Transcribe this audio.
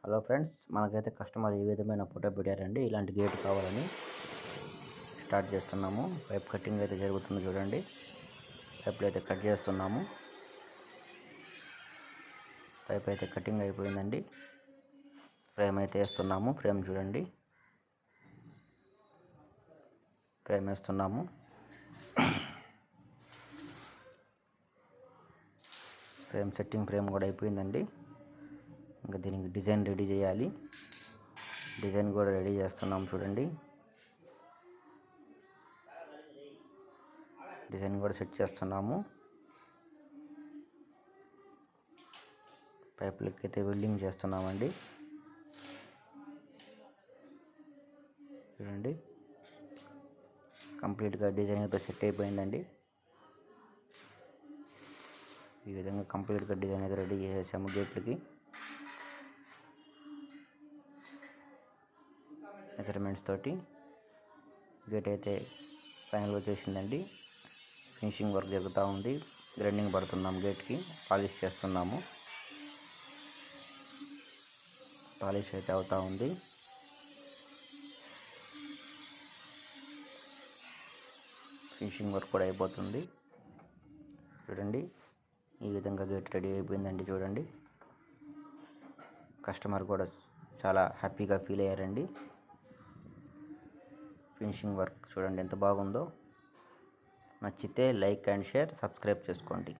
Hello friends, మనకైతే customer ఈ విధమైన ఫోటో పెట్టారండి. ఇలాంటి గేట్ కావాలని స్టార్ట్ చేస్తున్నాము. పైప్ కటింగ్ అయితే జరుగుతుంది చూడండి. పైపులు అయితే కట్ చేస్తున్నాము. పైప్ అయితే కటింగ్ అయిపోయిందండి. ఫ్రేమ్ అయితే వేస్తున్నాము. ఫ్రేమ్ చూడండి, ఫ్రేమ్ వేస్తున్నాము. ఫ్రేమ్ సెట్టింగ్ ఫ్రేమ్ కూడా అయిపోయిందండి. ఇంకా దీనికి డిజైన్ రెడీ చేయాలి. డిజైన్ కూడా రెడీ చేస్తున్నాము చూడండి. డిజైన్ కూడా సెట్ చేస్తున్నాము. పైపులకి అయితే వెల్డింగ్ చేస్తున్నామండి చూడండి. కంప్లీట్గా డిజైన్ అయితే సెట్ అయిపోయిందండి. ఈ విధంగా కంప్లీట్గా డిజైన్ అయితే రెడీ చేసేసాము. గేట్లకి మెజర్మెంట్స్ తోటి గేట్ అయితే ఫైనల్ వచ్చేసిందండి. ఫినిషింగ్ వర్క్ జరుగుతూ ఉంది. గ్రైండింగ్ పడుతున్నాము. గేట్కి పాలిష్ చేస్తున్నాము. పాలిష్ అయితే అవుతూ ఉంది. ఫినిషింగ్ వర్క్ కూడా అయిపోతుంది చూడండి. ఈ విధంగా గేట్ రెడీ అయిపోయిందండి చూడండి. కస్టమర్ కూడా చాలా హ్యాపీగా ఫీల్ అయ్యారండి. ఫినిషింగ్ వర్క్ చూడండి ఎంత బాగుందో. నచ్చితే లైక్ అండ్ షేర్, సబ్స్క్రైబ్ చేసుకోండి.